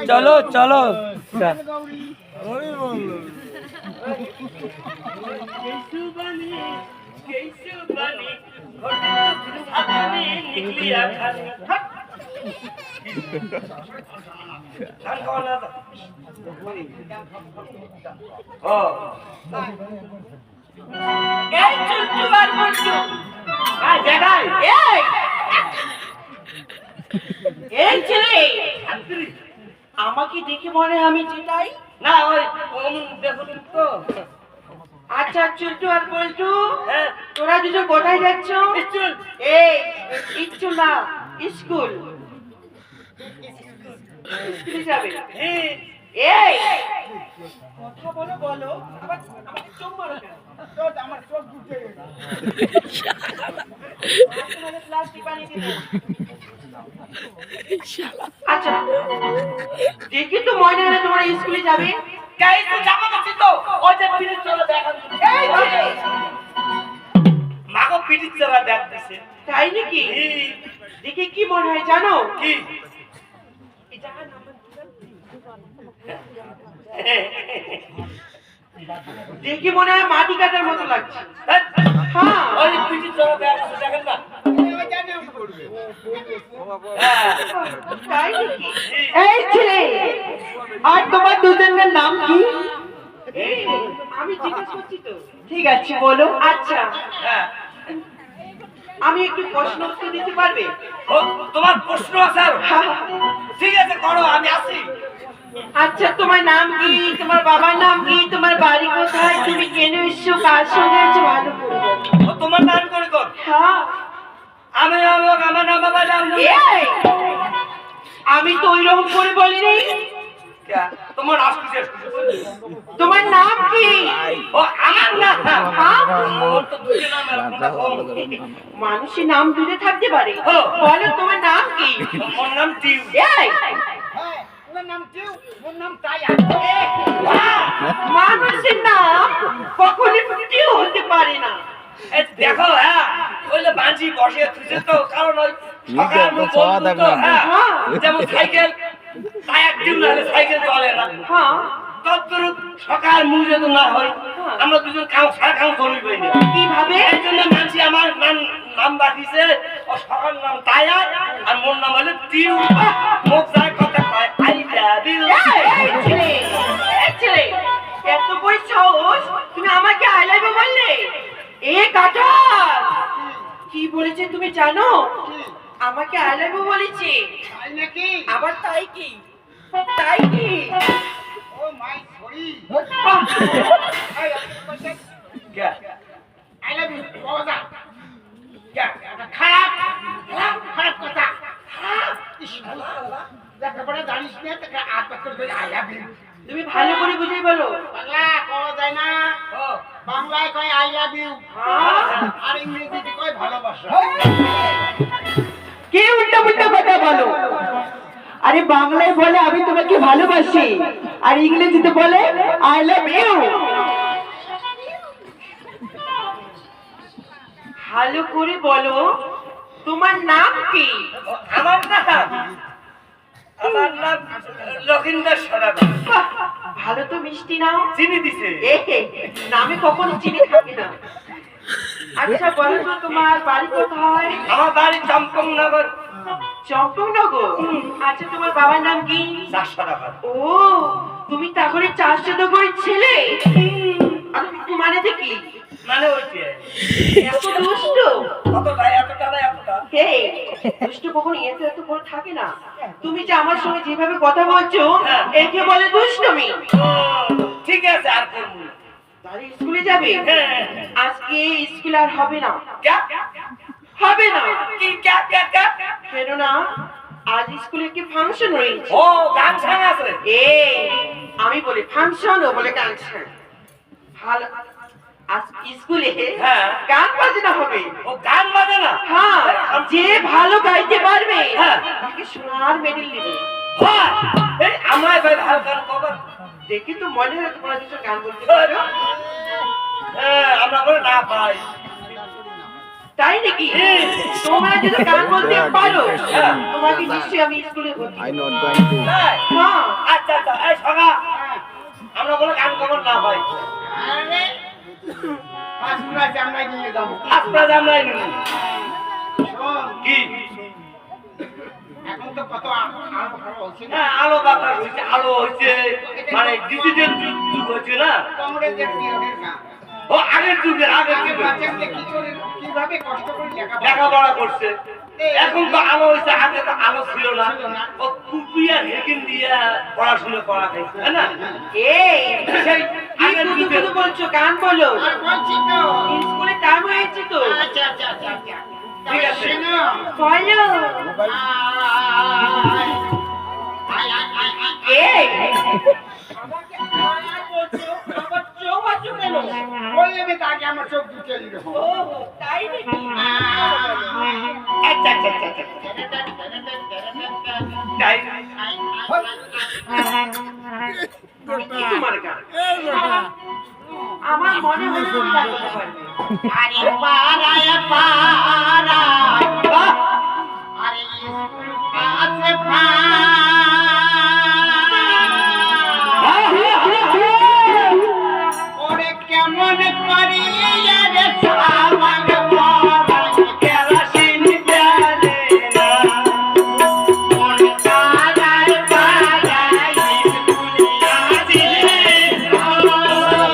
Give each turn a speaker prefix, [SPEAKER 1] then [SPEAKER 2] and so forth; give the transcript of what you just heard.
[SPEAKER 1] চলো চলো
[SPEAKER 2] আমাকে দেখে মনে হয় আমি যেটাই
[SPEAKER 1] না ওই দেখো তো।
[SPEAKER 2] আচ্ছা চুলটু আর পল্টু তোরা দুজন কোথায় যাচ্ছ? স্কুল না স্কুল স্কুলে যাবে। এই কথা বলো বলো আবার আমাকে চোখ মারো কেন? আমার চোখ ঘুরছে প্লাস্টিক পানি দিতে। আচ্ছা দেখি তো মনে হয় তোমার স্কুলে যাবে।
[SPEAKER 1] জামা কাপড় তো ওই যে পিড়ি চলে দেখা মাগো পিড়ি চলা দেখ দিছে।
[SPEAKER 2] তাই নাকি? দেখে কি মনে হয় জানো?
[SPEAKER 1] কি
[SPEAKER 2] দেখে মনে হয় মাটি কাটার মতো লাগছে। হ্যাঁ
[SPEAKER 1] ওই পিড়ি চলা দেখেন না।
[SPEAKER 2] তাই নাকি? এই ছেলে আর তোমার দুজনের নাম কি? আমি জিজ্ঞেস করছি তো। ঠিক আছে বলো। আচ্ছা আমি একটু প্রশ্ন উত্তর দিতে পারবে?
[SPEAKER 1] তোমার প্রশ্ন আছে? ঠিক আছে করো, আমি আসি।
[SPEAKER 2] আচ্ছা তোমার নাম কি, তোমার বাবার নাম কি, তোমার বাড়ি কোথায়, তুমি কেন এসছো, কার সঙ্গে এসছো, ভালো করে বলো।
[SPEAKER 1] তোমার নাম করে কর।
[SPEAKER 2] হ্যাঁ
[SPEAKER 1] আমার নাম বাবার নাম।
[SPEAKER 2] আমি তো ওই রকম করে বলিনি।
[SPEAKER 1] তোমার
[SPEAKER 2] তোমার নাম কি?
[SPEAKER 1] ও আমার নাম।
[SPEAKER 2] মানুষের নাম দূরে থাকতে পারে। বলো তোমার নাম কি?
[SPEAKER 1] আমার নাম টিউ।
[SPEAKER 2] মানুষের নাম কখনই টিউ হতে পারে না।
[SPEAKER 1] দেখো ওইলে বাঁচি বসে তুই তো কারণ ওই যেমন সাইকেল টায়ার টিউ না হলে সাইকেল চলে না। তদ্রূপ সকাল মুড়ে তো না হয়, আমরা দুজন সারা খাও করি পাই না।
[SPEAKER 2] কিভাবে?
[SPEAKER 1] এই জন্য মানছি আমার নাম রাখিছে ও সকাল নাম টায়ার আর মোর নাম হলো টিউ। মুখ যায় কথা কয় আই লাভ ইউ।
[SPEAKER 2] ছেলে এত বড় সাহস, তুমি আমাকে আই লাভ ইউ বললে? এ কাঁঠাল কি বলেছে তুমি জানো? আমাকে আই লাভ ইউ বলেছে। তাই নাকি? আবার তাই কি? তাই কি? Oh my sorry. I love you বাবা। খারাপ খারাপ কথা। লেখাপড়া জানিস না তোকে আট বছর ধরে আই লাভ ইউ। তুমি ভালো করে বুঝিয়ে বলো। বাংলা কওয়া যায় না, বাংলায় কয় আই লাভ ইউ আর ইংরেজিতে কয় ভালোবাসা। কে উল্টা উল্টা কথা বলো? আরে বাংলায় বলে আমি তোমাকে ভালোবাসি আর ইংরেজিতে বলে আই লাভ ইউ। ভালো করে বলো তোমার নাম কি?
[SPEAKER 1] আমার নাম লক্ষিন্দর সদাগর।
[SPEAKER 2] ভালো তো মিষ্টি নাম।
[SPEAKER 1] চিনি দিছে
[SPEAKER 2] নামে কখনো চিনি থাকে না। আচ্ছা বলো তো তোমার বাড়ি কোথায়?
[SPEAKER 1] আমার বাড়ি চম্পকনগর।
[SPEAKER 2] চম্পকনগর? আচ্ছা তোমার বাবার নাম কি?
[SPEAKER 1] চাষাদাবাদ।
[SPEAKER 2] ও তুমি তাহলে চাষাদাবাদের ছেলে? মানে কি?
[SPEAKER 1] মানে ওইটা
[SPEAKER 2] এত দুষ্ট।
[SPEAKER 1] কতটা এতটা না এতটা।
[SPEAKER 2] দুষ্ট কখনো এত করে থাকে না। তুমি যে আমার সঙ্গে যেভাবে কথা বলছো একে বলে দুষ্টমি।
[SPEAKER 1] ঠিক আছে আর করব না।
[SPEAKER 2] তাহলে স্কুলে যাবে? আজকে স্কুল আর হবে না। হবে না
[SPEAKER 1] কি
[SPEAKER 2] কেন না? আজ স্কুলে কি ফাংশন রয়েছে।
[SPEAKER 1] ও গান আছে।
[SPEAKER 2] আমি বলি ফাংশন, ও বলে গান। ভালো আজ স্কুলে গান বাজনা হবে।
[SPEAKER 1] ও গান বাজনা?
[SPEAKER 2] হ্যাঁ, যে ভালো গাইতে পারবে তাকে সোনার মেডেল দিবে।
[SPEAKER 1] এই আমরা ভাই ভালো গান কবার
[SPEAKER 2] দেখি তো মনে হয় তোমরা দুজন গান বলতে পারো।
[SPEAKER 1] আমরা বলে না পাই।
[SPEAKER 2] তাই নাকি? তোমরা যদি গান বলতে পারো, তোমাকে নিশ্চয়ই আমি স্কুলে ভর্তি
[SPEAKER 3] I
[SPEAKER 2] করব।
[SPEAKER 3] not going to.
[SPEAKER 1] হ্যাঁ।
[SPEAKER 2] হ্যাঁ,
[SPEAKER 1] আচ্ছা আচ্ছা এই সগা আমরা বলে গান খবর না ভাই
[SPEAKER 4] আরে হাসপুরা জামলাই নিয়ে যাবো
[SPEAKER 1] আপনারা জানলাই নি
[SPEAKER 4] শোন,
[SPEAKER 1] কি
[SPEAKER 4] এখন তো কত আলো ভালো হচ্ছে না
[SPEAKER 1] হ্যাঁ আলো বাতাস হয়েছে আলো হয়েছে মানে ডিজিটাল যুগ হয়েছে না
[SPEAKER 4] কংগ্রেসের পিরিয়ডের গান
[SPEAKER 1] ও আগের যুগের
[SPEAKER 4] আগে
[SPEAKER 1] যুগের
[SPEAKER 4] বাচ্চাকে কি করে কিভাবে কষ্ট করে লেখাপড়া
[SPEAKER 1] লেখাপড়া করছে এখন তো আলো হয়েছে আগে তো আলো ছিল না ও টুপি আর হেকিন দিয়ে পড়াশোনা করা খাইছে তাই না
[SPEAKER 2] এই
[SPEAKER 1] সেই
[SPEAKER 2] কি
[SPEAKER 1] আগের
[SPEAKER 2] কুতু
[SPEAKER 1] যুগে
[SPEAKER 2] কুতু বলছো? গান বলো।
[SPEAKER 4] আর বলছি তো
[SPEAKER 2] স্কুলে টাইম হয়েছে তো।
[SPEAKER 4] আচ্ছা আচ্ছা আচ্ছা আচ্ছা
[SPEAKER 1] ঠিক আছে।
[SPEAKER 4] শোনো
[SPEAKER 2] বলো। এই
[SPEAKER 4] বললে আমি তাকে আমার চোখ দুটো দিল
[SPEAKER 2] ও, তাই নাকি?
[SPEAKER 1] আচ্ছা আচ্ছা আচ্ছা আচ্ছা তাই
[SPEAKER 2] কি তোমার গান? আমার মনে হলো তুমি গান করতে পারবে।
[SPEAKER 4] আরে পারায় পার